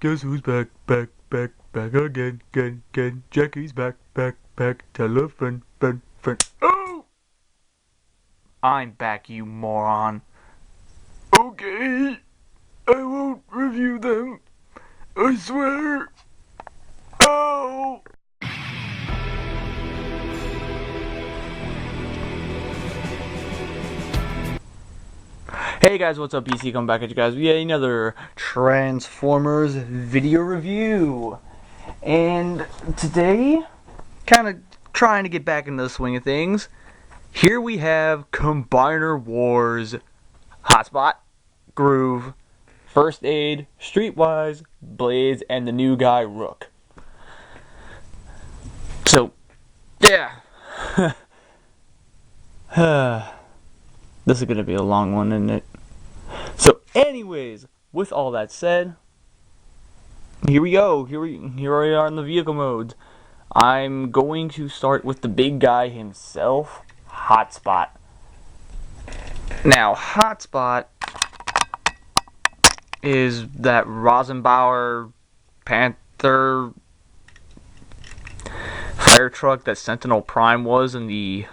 Guess who's back, back, back, back again, again, again. Jackie's back, back, back. Tell a friend, friend, friend. Oh! I'm back, you moron. Okay. I won't review them. I swear. Oh! Hey guys, what's up? BC coming back at you guys with yet another Transformers video review. And today, kind of trying to get back into the swing of things. Here we have Combiner Wars, Hotspot, Groove, First Aid, Streetwise, Blaze, and the new guy, Rook. So, yeah. This is going to be a long one, isn't it? So, anyways, with all that said, here we go. Here we are in the vehicle modes. I'm going to start with the big guy himself, Hotspot. Now, Hotspot is that Rosenbauer Panther fire truck that Sentinel Prime was in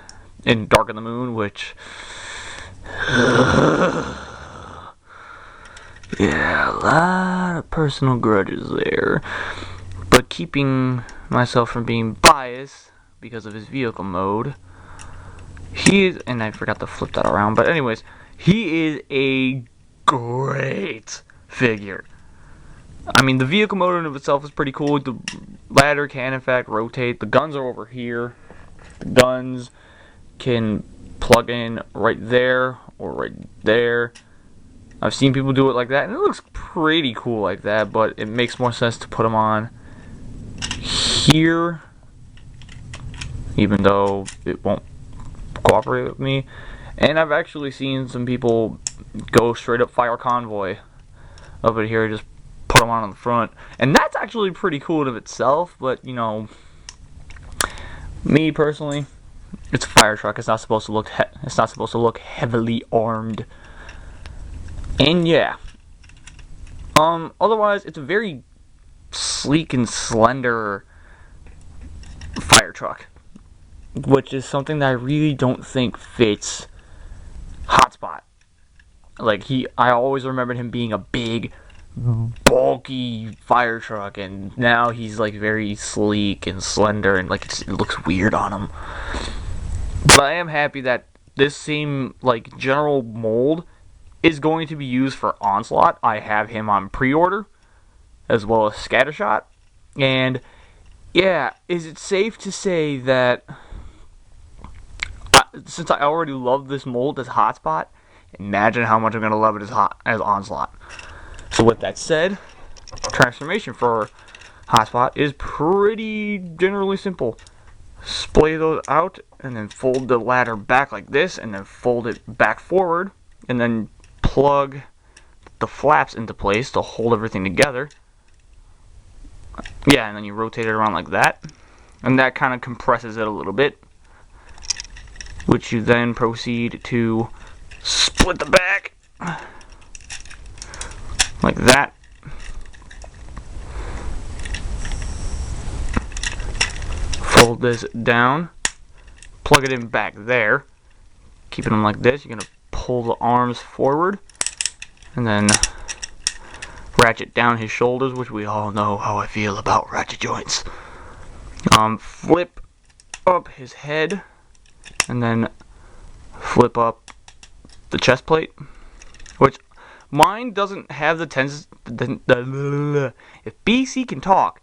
Dark of the Moon, which yeah, a lot of personal grudges there. But keeping myself from being biased because of his vehicle mode, he is, and I forgot to flip that around, but anyways, he is a great figure. I mean, the vehicle mode in of itself is pretty cool. The ladder can, in fact, rotate. The guns are over here. The guns can plug in right there or right there. I've seen people do it like that, and it looks pretty cool like that, but it makes more sense to put them on here, even though it won't cooperate with me. And I've actually seen some people go straight up fire convoy over here, just put them on the front, and that's actually pretty cool in of itself. But you know, me personally, it's a fire truck. It's not supposed to look heavily armed. And yeah, otherwise it's a very sleek and slender fire truck, which is something that I really don't think fits Hotspot. Like, I always remembered him being a big, bulky fire truck, and now he's like very sleek and slender, and like it looks weird on him. But I am happy that this same like general mold is going to be used for Onslaught. I have him on pre-order, as well as Scattershot. And yeah, is it safe to say that since I already love this mold as Hotspot, imagine how much I'm going to love it as Onslaught. So with that said, transformation for Hotspot is pretty generally simple. Splay those out, and then fold the ladder back like this, and then fold it back forward, and then plug the flaps into place to hold everything together. Yeah, and then you rotate it around like that, and that kind of compresses it a little bit, which you then proceed to split the back like that. Fold this down, plug it in back there, keeping them like this. You're going to pull the arms forward, and then ratchet down his shoulders, which we all know how I feel about ratchet joints. Flip up his head, and then flip up the chest plate, which mine doesn't have the tendency. If BC can talk,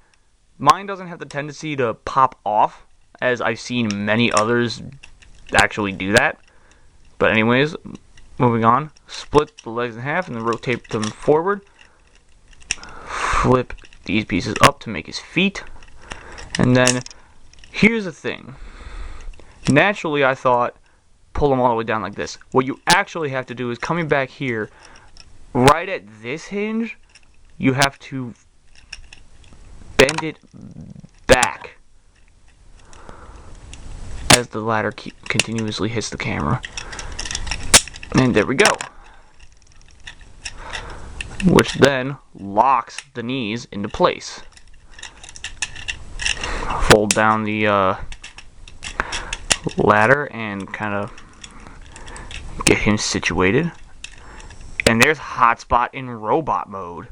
mine doesn't have the tendency to pop off, as I've seen many others actually do that. But anyways, moving on, split the legs in half and then rotate them forward. Flip these pieces up to make his feet. And then, here's the thing. Naturally, I thought, pull them all the way down like this. What you actually have to do is, coming back here, right at this hinge, you have to bend it back as the ladder continuously hits the camera. And there we go. which then locks the knees into place. Fold down the ladder and kind of get him situated. And there's Hotspot in robot mode.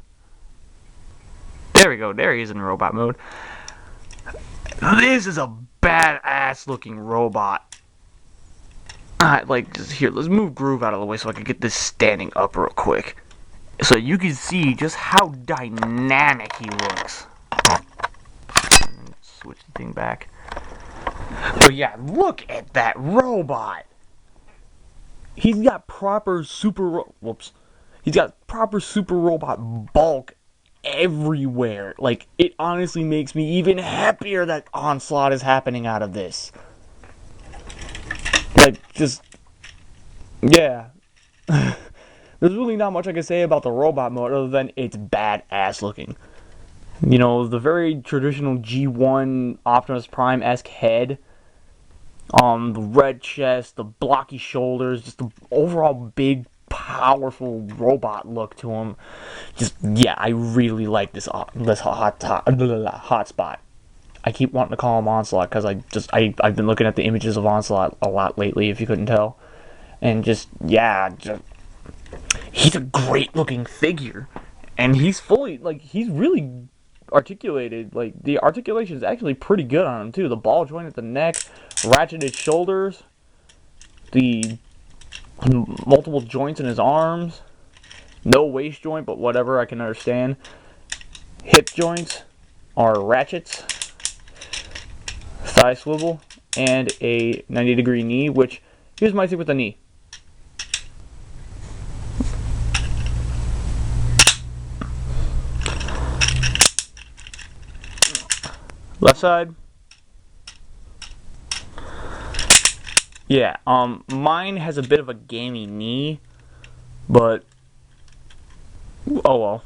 There we go. There he is in robot mode. This is a badass looking robot. Just here, let's move Groove out of the way so I can get this standing up real quick. So you can see just how dynamic he looks. Switch the thing back. But yeah, look at that robot. He's got proper He's got proper super robot bulk everywhere. Like, it honestly makes me even happier that Onslaught is happening out of this. Like, just, yeah. There's really not much I can say about the robot mode other than it's badass looking. You know, the very traditional G1 Optimus Prime-esque head. The red chest, the blocky shoulders, just the overall big, powerful robot look to him. Just, yeah, I really like this Hotspot. I keep wanting to call him Onslaught because I've been looking at the images of Onslaught a lot lately, if you couldn't tell. And he's a great looking figure. And he's he's really articulated. Like, the articulation is actually pretty good on him too. The ball joint at the neck, ratcheted shoulders, the multiple joints in his arms, no waist joint, but whatever, I can understand. Hip joints are ratchets, thigh swivel, and a 90-degree knee, which, here's my tip with the knee. Left side. Yeah, mine has a bit of a gamey knee, but oh well.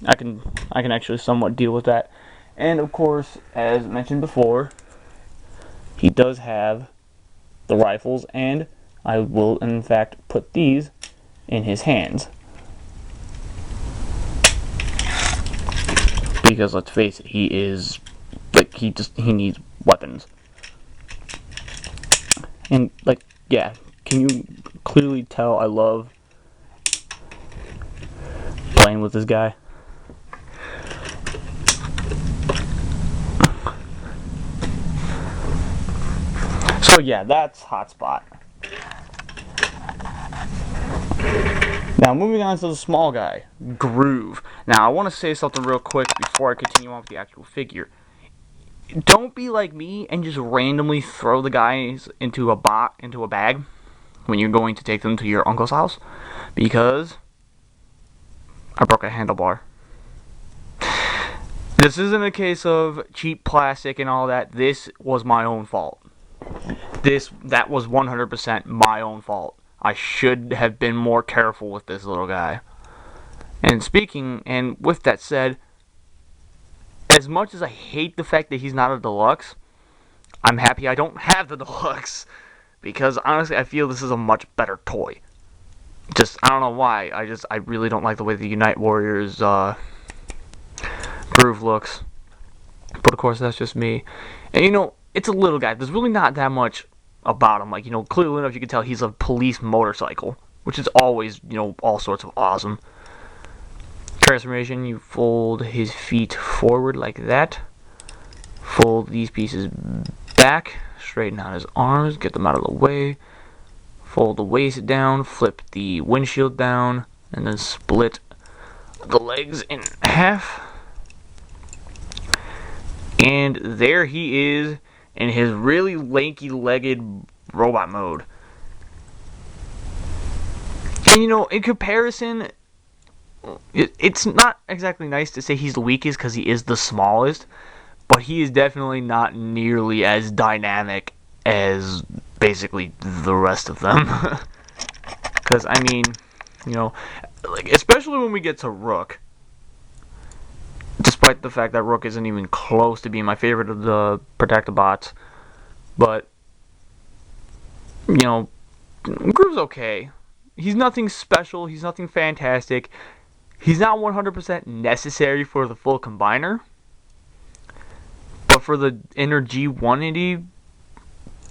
I can actually somewhat deal with that. And of course, as mentioned before, he does have the rifles, and I will in fact put these in his hands. Because let's face it, he needs weapons. And, like, yeah, can you clearly tell I love playing with this guy? So, yeah, that's Hotspot. Now, moving on to the small guy, Groove. Now, I want to say something real quick before I continue on with the actual figure. Don't be like me and just randomly throw the guys into a bag when you're going to take them to your uncle's house, because I broke a handlebar. This isn't a case of cheap plastic and all that. This was my own fault. That was 100% my own fault. I should have been more careful with this little guy. And with that said, as much as I hate the fact that he's not a deluxe, I'm happy I don't have the deluxe, because honestly I feel this is a much better toy. I don't know why, I really don't like the way the Unite Warriors Groove looks. But of course that's just me. And you know, it's a little guy. There's really not that much about him. Like, you know, clearly enough you can tell he's a police motorcycle, which is always, you know, all sorts of awesome. Transformation, you fold his feet forward like that. Fold these pieces back. Straighten out his arms. Get them out of the way. Fold the waist down. Flip the windshield down. And then split the legs in half. And there he is in his really lanky-legged robot mode. And you know, in comparison, it's not exactly nice to say he's the weakest because he is the smallest, but he is definitely not nearly as dynamic as basically the rest of them. Because, I mean, you know, like, especially when we get to Rook, despite the fact that Rook isn't even close to being my favorite of the Protectobots, but, you know, Groove's okay. He's nothing special, he's nothing fantastic. He's not 100% necessary for the full combiner, but for the inner G180,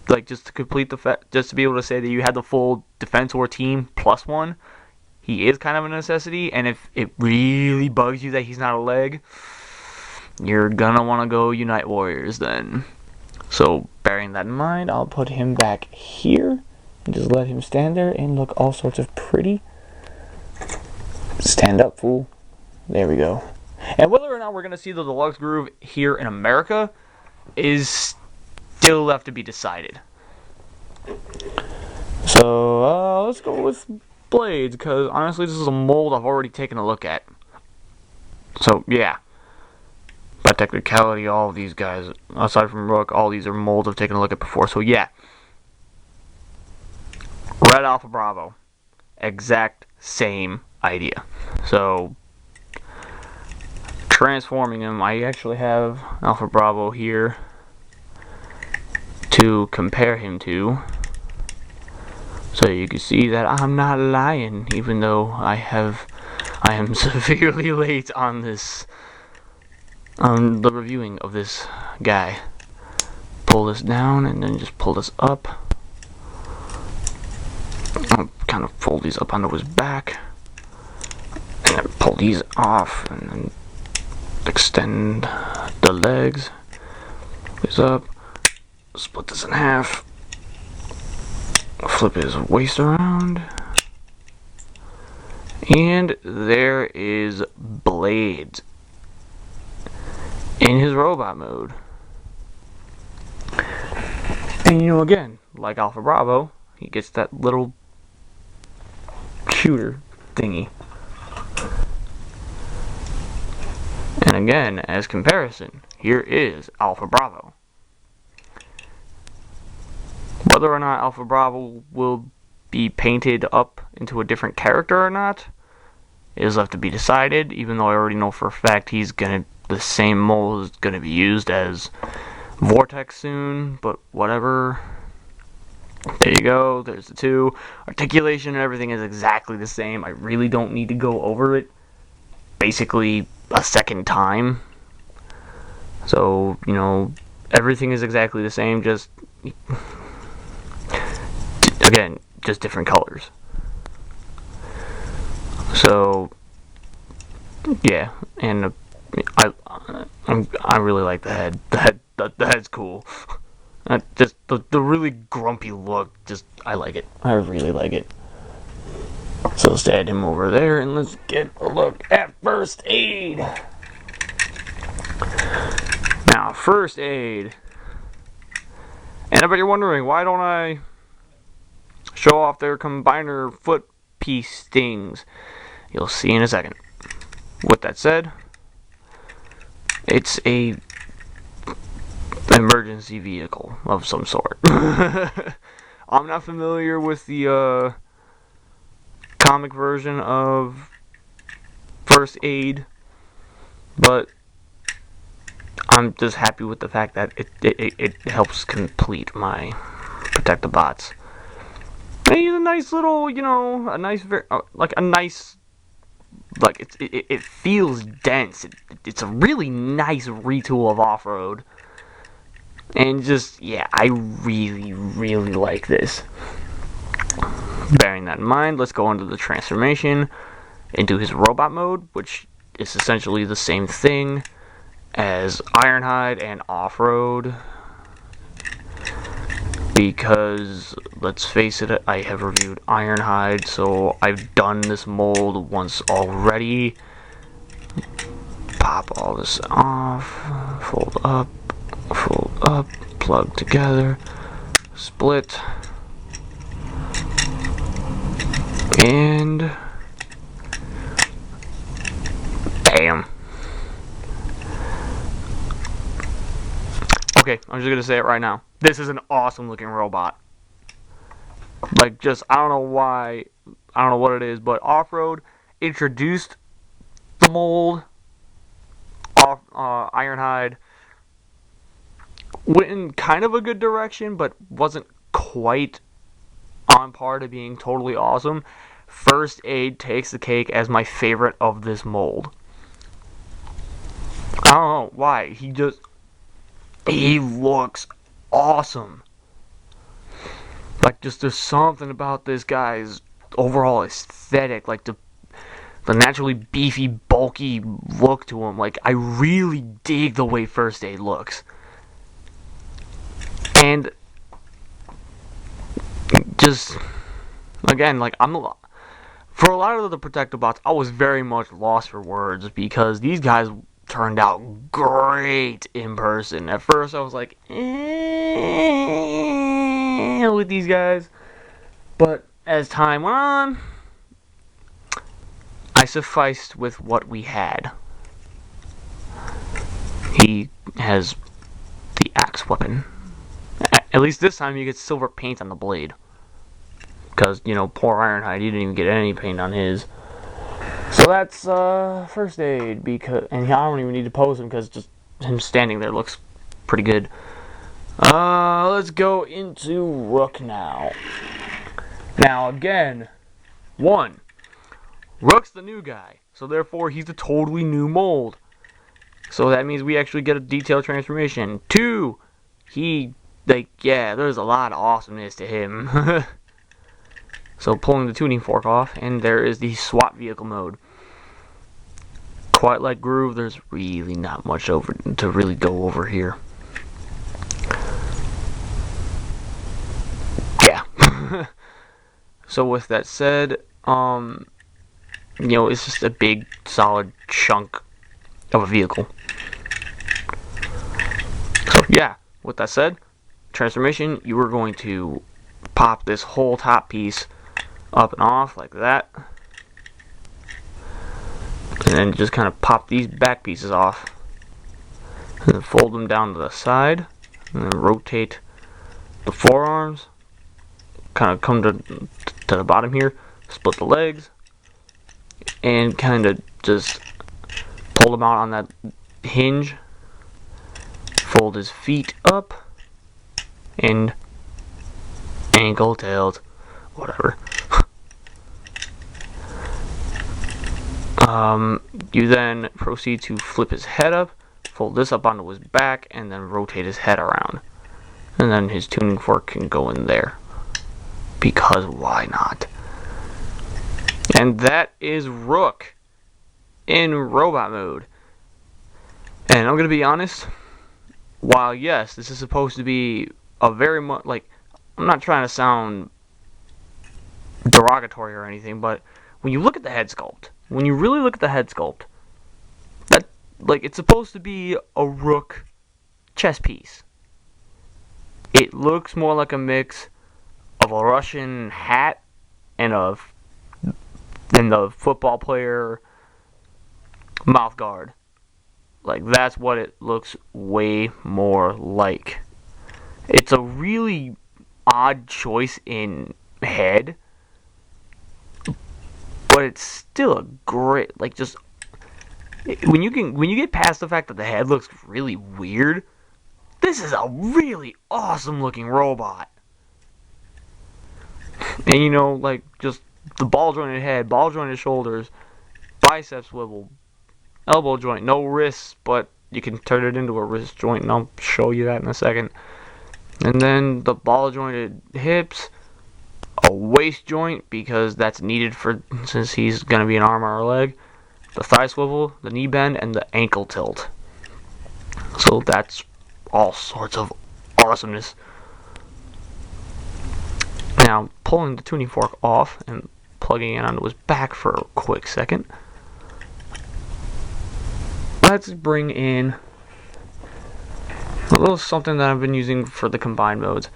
like just to complete just to be able to say that you had the full Defensor team plus one, he is kind of a necessity. And if it really bugs you that he's not a leg, you're gonna want to go Unite Warriors then. So bearing that in mind, I'll put him back here and just let him stand there and look all sorts of pretty. Stand up, fool. There we go. And whether or not we're going to see the deluxe groove here in America is still left to be decided. So, let's go with blades, because honestly this is a mold I've already taken a look at. So, yeah. By technicality, all of these guys, aside from Rook, all these are molds I've taken a look at before. So, yeah. Red Alpha Bravo. Exact same idea. So, transforming him, I actually have Alpha Bravo here to compare him to, so you can see that I'm not lying, even though I am severely late on this, on the reviewing of this guy. Pull this down and then just pull this up. I'll kind of fold these up onto his back. And then pull these off and then extend the legs. This up. Split this in half. Flip his waist around. And there is Blades in his robot mode. And you know, again, like Alpha Bravo, he gets that little shooter thingy. And again, as comparison, here is Alpha Bravo. Whether or not Alpha Bravo will be painted up into a different character or not is left to be decided, even though I already know for a fact the same mold is gonna be used as Vortex soon, but whatever. There you go, there's the two. Articulation and everything is exactly the same. I really don't need to go over it basically a second time. So, you know, everything is exactly the same, just again, just different colors. So, yeah, and I really like the head. The head's cool. Just the really grumpy look. Just I like it. I really like it. So let's add him over there and let's get a look at first aid. Now, first aid. And I bet you're wondering, why don't I show off their combiner foot piece things? You'll see in a second. With that said, it's a emergency vehicle of some sort. I'm not familiar with the comic version of first aid, but I'm just happy with the fact that it helps complete my protect the bots. And he's a nice little, you know, it feels dense. It's a really nice retool of off-road. And just, yeah, I really, really like this. Bearing that in mind, let's go into the transformation into his robot mode, which is essentially the same thing as Ironhide and Off-Road. Because, let's face it, I have reviewed Ironhide, so I've done this mold once already. Pop all this off, fold up, plug together, split, and bam. Okay, I'm just gonna say it right now. This is an awesome looking robot. Like, just, I don't know why, I don't know what it is, but Off-Road introduced the mold. Ironhide went in kind of a good direction, but wasn't quite on par to being totally awesome. First Aid takes the cake as my favorite of this mold. I don't know why. He looks awesome. Like, just there's something about this guy's overall aesthetic, like the naturally beefy, bulky look to him. Like, I really dig the way First Aid looks. And just, again, like, for a lot of the protective bots, I was very much lost for words because these guys turned out great in person. At first, I was like, with these guys. But as time went on, I sufficed with what we had. He has the axe weapon. At least this time you get silver paint on the blade. Because, you know, poor Ironhide, he didn't even get any paint on his. So that's First Aid, and I don't even need to pose him because just him standing there looks pretty good. Let's go into Rook now. Now again, 1. Rook's the new guy, so therefore he's a totally new mold. So that means we actually get a detailed transformation. 2, there's a lot of awesomeness to him. So pulling the tuning fork off, and there is the SWAT vehicle mode. Quite like Groove, there's really not much to really go over here. Yeah. So with that said, it's just a big, solid chunk of a vehicle. So yeah, with that said, transformation, you are going to pop this whole top piece up and off like that. And then just kind of pop these back pieces off. And then fold them down to the side. And then rotate the forearms. Kind of come to the bottom here. Split the legs. And kind of just pull them out on that hinge. Fold his feet up. And ankle, tailed, whatever. You then proceed to flip his head up, fold this up onto his back, and then rotate his head around. And then his tuning fork can go in there. Because why not? And that is Rook in robot mode. And I'm going to be honest, while yes, this is supposed to be a very much, like, I'm not trying to sound derogatory or anything, but when you look at the head sculpt, when you really look at the head sculpt, that, like, it's supposed to be a Rook chess piece. It looks more like a mix of a Russian hat and the football player mouth guard. Like, that's what it looks way more like. It's a really odd choice in head, but it's still a great, like, just when you get past the fact that the head looks really weird, this is a really awesome looking robot. And like, just the ball jointed head, ball jointed shoulders, bicep swivel, elbow joint, no wrists, but you can turn it into a wrist joint, and I'll show you that in a second. And then the ball jointed hips, a waist joint, because that's needed since he's going to be an arm or a leg, the thigh swivel, the knee bend, and the ankle tilt. So that's all sorts of awesomeness. Now, pulling the tuning fork off and plugging it onto his back for a quick second. Let's bring in a little something that I've been using for the combined modes.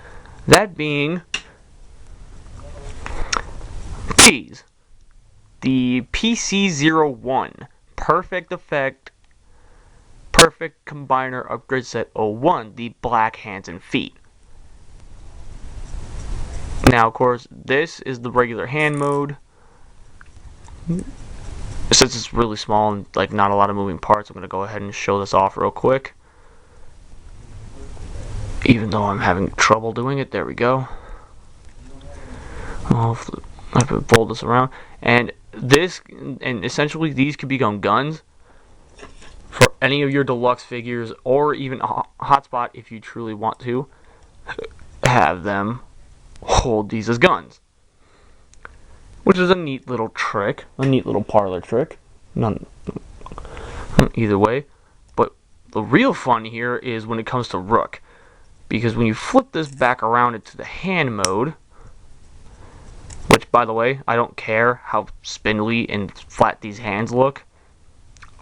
That being these. The PC01 Perfect Effect Perfect Combiner Upgrade Set 01, the black hands and feet. Now, of course, this is the regular hand mode. Since it's really small and like not a lot of moving parts, I'm going to go ahead and show this off real quick. Even though I'm having trouble doing it, there we go. I could fold this around, and essentially these could become guns for any of your deluxe figures, or even a hotspot if you truly want to have them hold these as guns, which is a neat little trick, a neat little parlor trick. None, either way, but the real fun here is when it comes to Rook, because when you flip this back around into the hand mode, which, by the way, I don't care how spindly and flat these hands look,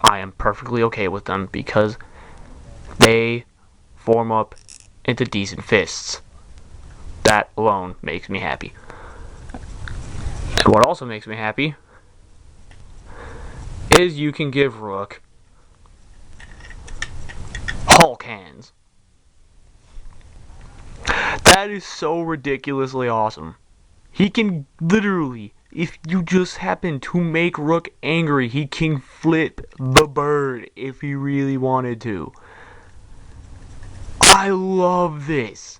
I am perfectly okay with them because they form up into decent fists. That alone makes me happy. And what also makes me happy is you can give Rook Hulk hands. That is so ridiculously awesome. He can literally, if you just happen to make Rook angry, he can flip the bird if he really wanted to. I love this.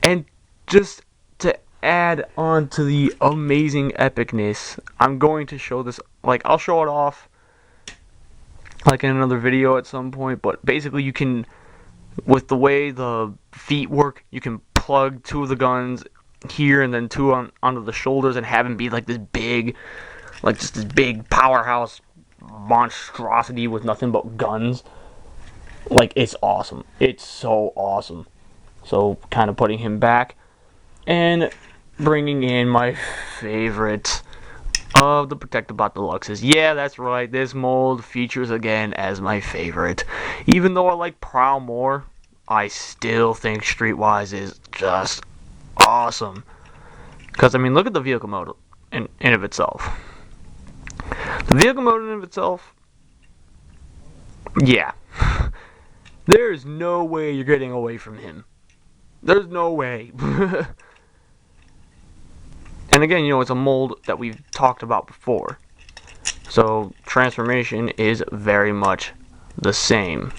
And just to add on to the amazing epicness, I'm going to show this, like, I'll show it off like in another video at some point, but basically you can, with the way the feet work, you can plug two of the guns here and then two onto the shoulders and have him be like this big, like just this big powerhouse monstrosity with nothing but guns. Like, it's awesome. It's so awesome. So kind of putting him back and bringing in my favorite of the Protectobot Deluxes. Yeah, that's right. This mold features again as my favorite. Even though I like Prowl more, I still think Streetwise is just awesome. Because, I mean, look at the vehicle mode in of itself. The vehicle mode in of itself, yeah. There's no way you're getting away from him. There's no way. And again, you know, it's a mold that we've talked about before. So, transformation is very much the same.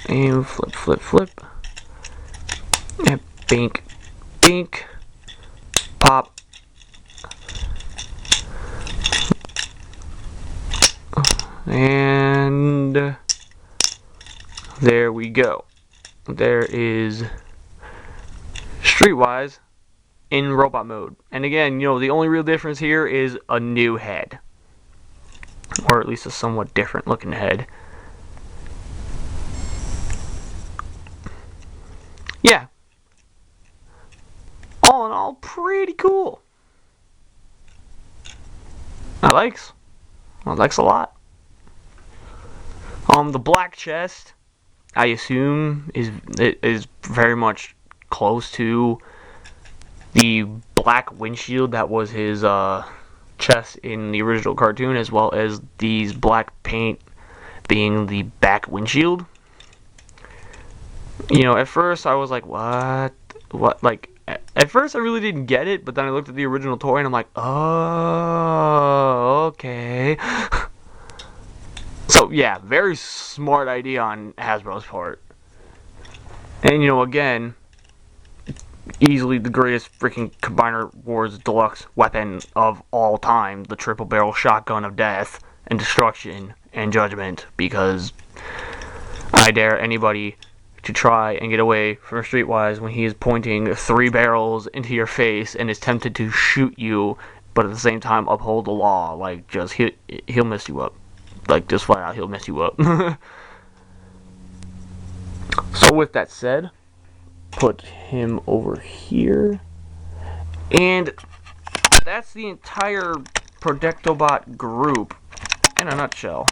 And flip, flip, flip. And bink, bink. Pop. And there we go. There is Streetwise in robot mode. And again, you know, the only real difference here is a new head. Or at least a somewhat different looking head. Yeah. All in all, pretty cool. I likes a lot. The black chest, I assume, is very much close to the black windshield that was his chest in the original cartoon, as well as these black paint being the back windshield. You know, at first I was like, what? Like, at first I really didn't get it, but then I looked at the original toy and I'm like, oh, okay. So, yeah, very smart idea on Hasbro's part. And, you know, again, easily the greatest freaking Combiner Wars Deluxe weapon of all time, the triple barrel shotgun of death and destruction and judgment, because I dare anybody to try and get away from Streetwise when he is pointing 3 barrels into your face and is tempted to shoot you, but at the same time uphold the law. Like, just, he'll mess you up. Like, just flat out, he'll mess you up. So with that said, put him over here. And that's the entire Protectobot group in a nutshell.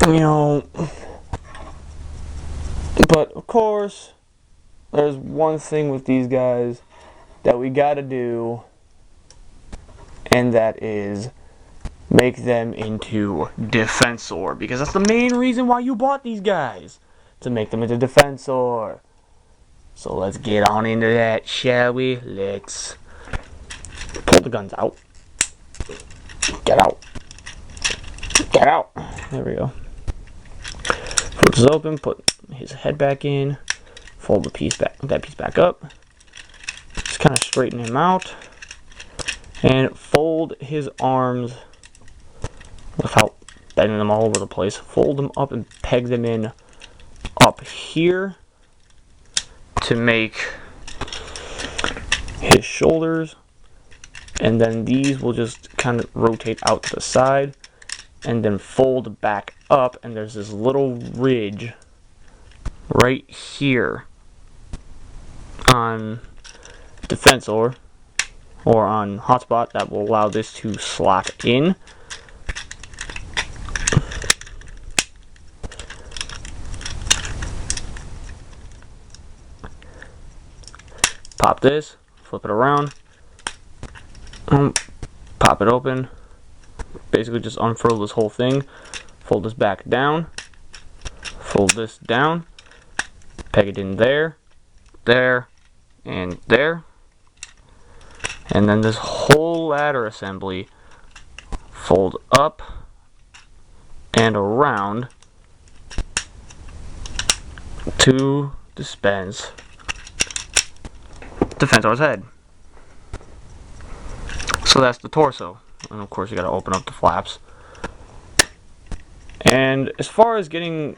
You know, but of course, there's one thing with these guys that we gotta do, and that is make them into Defensor, because that's the main reason why you bought these guys, to make them into Defensor. So let's get on into that, shall we? Let's pull the guns out. Get out. Get out. There we go. Put this open, put his head back in, fold that piece back up, just kind of straighten him out, and fold his arms without bending them all over the place. Fold them up and peg them in up here to make his shoulders, and then these will just kind of rotate out to the side and then fold back up, and there's this little ridge right here on Defensor or on Hotspot that will allow this to slot in. Pop this, flip it around, pop it open, basically just unfurl this whole thing, fold this back down, fold this down, peg it in there, there, and there, and then this whole ladder assembly fold up and around to dispense Defensor's head. So that's the torso, and of course you gotta open up the flaps. And as far as getting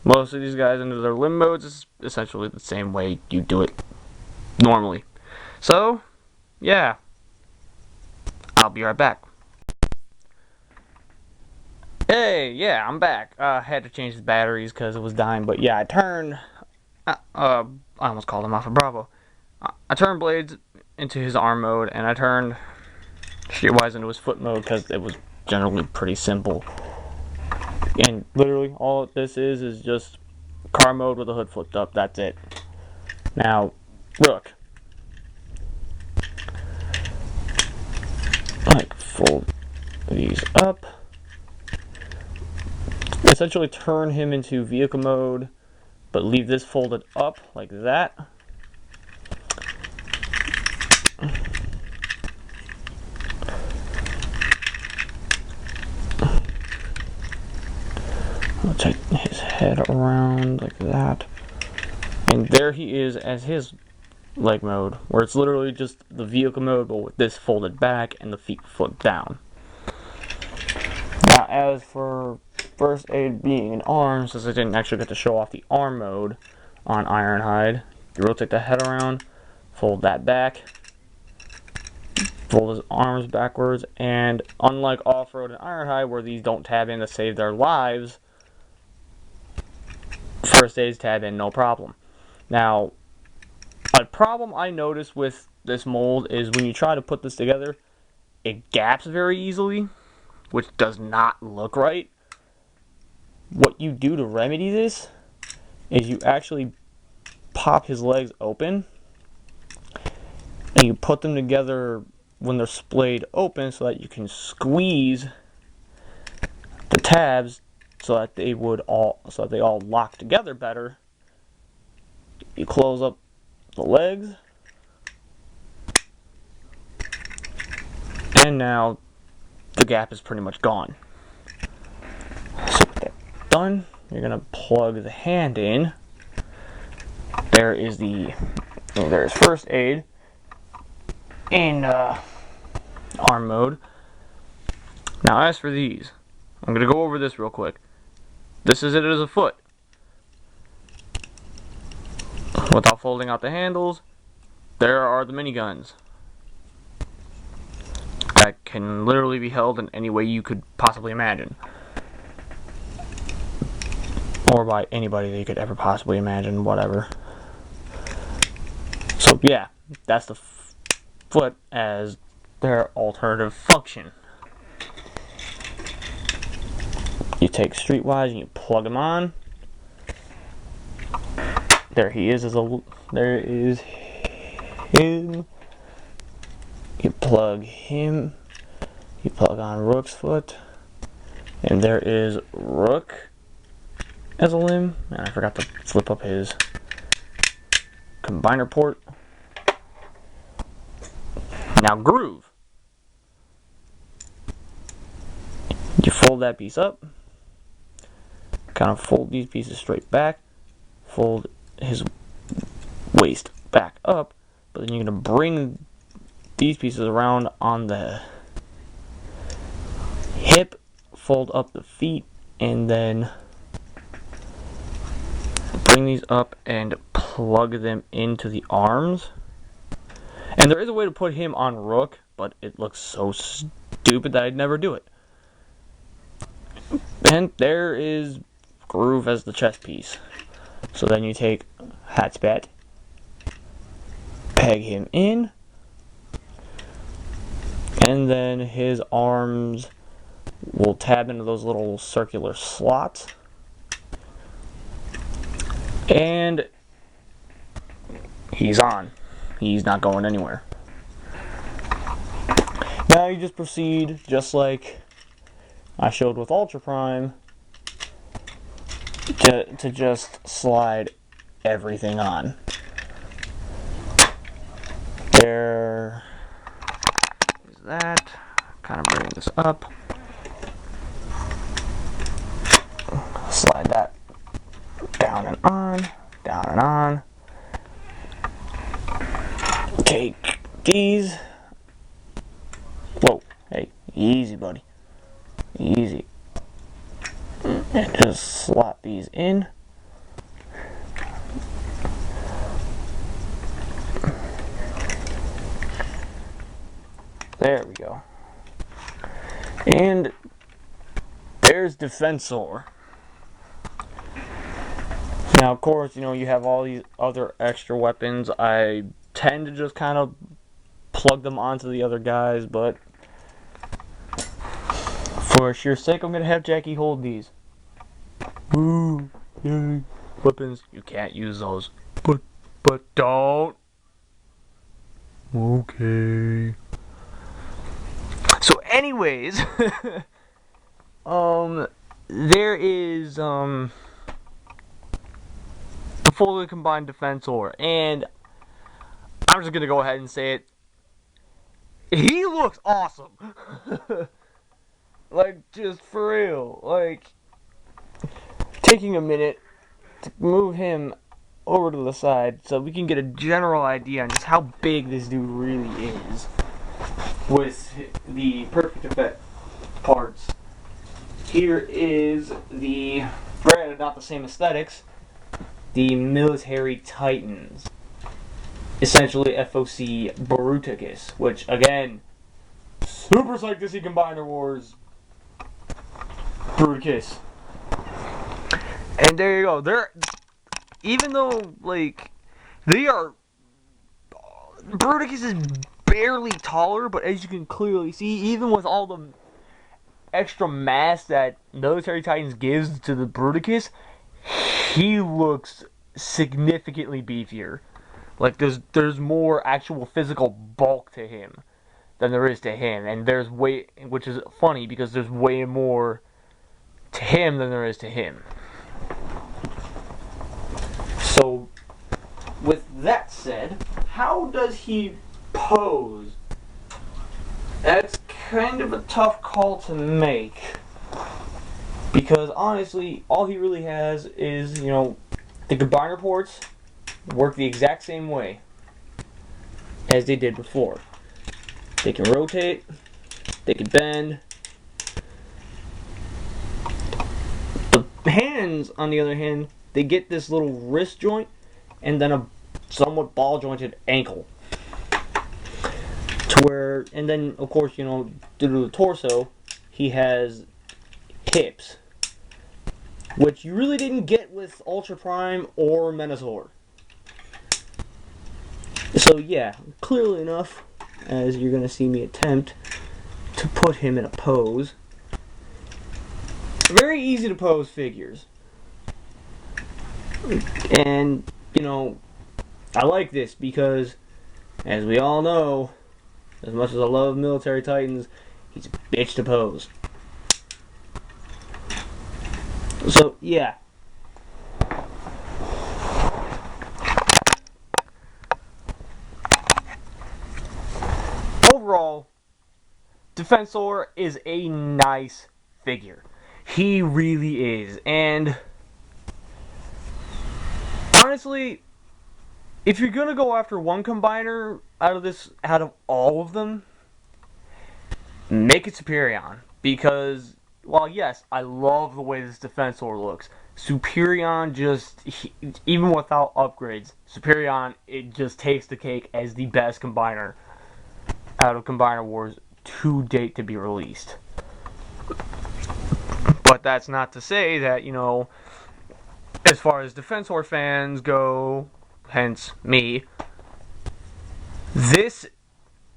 most of these guys into their limb modes, it's essentially the same way you do it normally. So, yeah, I'll be right back. Hey, yeah, I'm back. I had to change the batteries because it was dying, but yeah, I turned, I almost called him off of Bravo. I turned Blades into his arm mode, and I turned Streetwise into his foot mode because it was generally pretty simple. And literally, all this is just car mode with the hood flipped up. That's it. Now, Rook. Like, fold these up. Essentially turn him into vehicle mode, but leave this folded up like that. I'll take his head around like that. And there he is as his leg mode, where it's literally just the vehicle mode, but with this folded back and the feet flipped down. Now, as for first aid being an arm, since I didn't actually get to show off the arm mode on Ironhide, you rotate the head around, fold that back, fold his arms backwards, and unlike Off-Road and Ironhide, where these don't tab in to save their lives, first aids tab in no problem. Now, a problem I noticed with this mold is when you try to put this together, it gaps very easily, which does not look right. What you do to remedy this is you actually pop his legs open and you put them together when they're splayed open so that you can squeeze the tabs so that they all lock together better. You close up the legs, and now the gap is pretty much gone. So with that done, you're gonna plug the hand in. There's first aid in arm mode. Now as for these, I'm gonna go over this real quick. This is it as a foot. Without folding out the handles, there are the miniguns that can literally be held in any way you could possibly imagine. Or by anybody that you could ever possibly imagine, whatever. So yeah, that's the foot as their alternative function. You take Streetwise and you plug him on. There he is. There is him. You plug him. You plug on Rook's foot, and there is Rook as a limb. And I forgot to flip up his combiner port. Now Groove. You fold that piece up, kind of fold these pieces straight back, fold his waist back up, but then you're going to bring these pieces around on the hip, fold up the feet, and then bring these up and plug them into the arms. And there is a way to put him on Rook, but it looks so stupid that I'd never do it. And there is Groove as the chest piece. So then you take Hatspat, peg him in, and then his arms will tab into those little circular slots. And he's on. He's not going anywhere. Now you just proceed, just like I showed with Ultra Prime, to just slide everything on. There is that. Kind of bring this up. Slide that down and on, down and on. Take these. Whoa, hey, easy, buddy. Easy. And just slot these in. There we go. And there's Defensor. Now, of course, you know, you have all these other extra weapons. I tend to just kind of plug them onto the other guys, but for sheer sake, I'm going to have Jackie hold these. Woo! Yay! Weapons, you can't use those. But don't. Okay. So anyways, there is, the fully combined Defensor, and I'm just gonna go ahead and say it. He looks awesome! Like, just for real. Like, taking a minute to move him over to the side so we can get a general idea on just how big this dude really is with the perfect effect parts. Here is the, granted not the same aesthetics, the Military Titans. Essentially FOC Bruticus, which again, super psyched to see Combiner Wars Bruticus. And there you go. They're, even though, like, they are, Bruticus is barely taller, but as you can clearly see, even with all the extra mass that Military Titans gives to the Bruticus, he looks significantly beefier. Like, there's more actual physical bulk to him than there is to him. And there's way, which is funny because there's way more to him than there is to him. So, with that said, how does he pose? That's kind of a tough call to make. Because honestly, all he really has is, you know, the combiner ports work the exact same way as they did before. They can rotate, they can bend. The hands, on the other hand, they get this little wrist joint and then a somewhat ball jointed ankle. To where, and then of course, you know, due to the torso, he has hips, which you really didn't get with Ultra Prime or Menazor. So yeah, clearly enough, as you're going to see me attempt to put him in a pose. Very easy to pose figures. And, you know, I like this because, as we all know, as much as I love Military Titans, he's a bitch to pose. So, yeah. Overall, Defensor is a nice figure. He really is. And honestly, if you're gonna go after one combiner out of all of them, make it Superion. Because, while yes, I love the way this Defensor looks, Superion even without upgrades, Superion, it just takes the cake as the best combiner out of Combiner Wars to date to be released. But that's not to say that, as far as Defensor fans go, hence me, this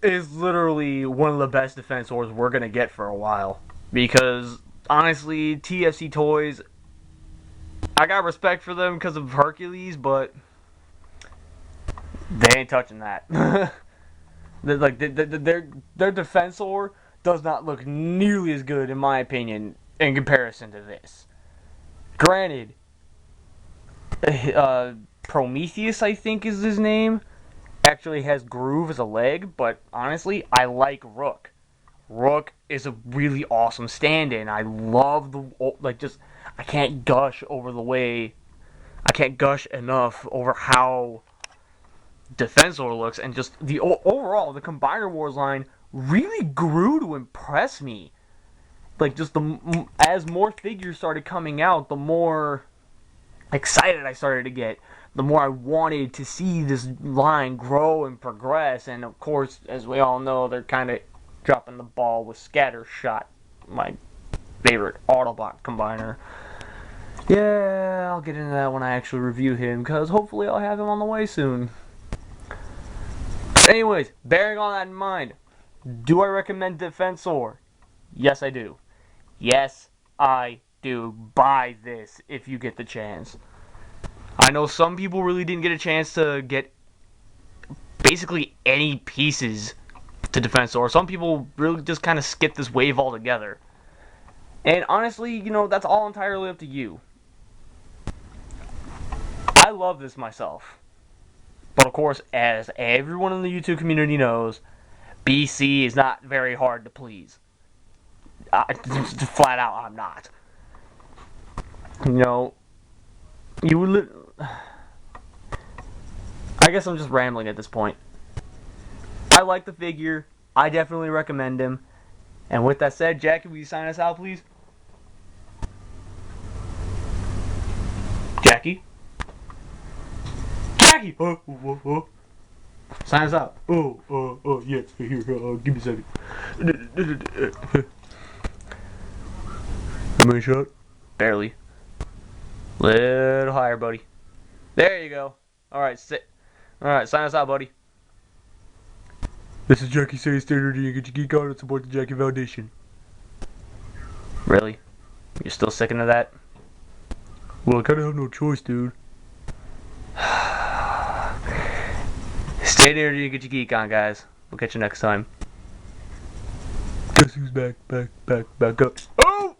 is literally one of the best Defensors we're going to get for a while. Because, honestly, TFC Toys, I got respect for them because of Hercules, but they ain't touching that. Their Defensor does not look nearly as good, in my opinion, in comparison to this. Granted, Prometheus, I think is his name, actually has Groove as a leg, but honestly, I like Rook. Rook is a really awesome stand-in. I love I can't gush enough over how Defensor looks, and just overall, the Combiner Wars line really grew to impress me. Like, just as more figures started coming out, the more excited I started to get, the more I wanted to see this line grow and progress. And of course, as we all know, they're kind of dropping the ball with Scattershot, my favorite Autobot combiner. Yeah, I'll get into that when I actually review him, because hopefully I'll have him on the way soon. Anyways, bearing all that in mind, do I recommend Defensor? Yes, I do. Yes, I do. Buy this if you get the chance. I know some people really didn't get a chance to get basically any pieces to Defensor. Some people really just kind of skipped this wave altogether. And honestly, that's all entirely up to you. I love this myself. But of course, as everyone in the YouTube community knows, BC is not very hard to please. Flat out, I'm not. I guess I'm just rambling at this point. I like the figure. I definitely recommend him. And with that said, Jackie, will you sign us out, please? Jackie? Jackie! Sign us out. Yes, here, give me a second. How many shot? Barely. Little higher, buddy. There you go. Alright, sit. Alright, sign us out, buddy. This is Jackie saying standard, and you get your geek on and support the Jackie Foundation. Really? You're still sticking to that? Well, I kinda have no choice, dude. Stay there till you get your geek on, guys. We'll catch you next time. Guess who's back up? Oh!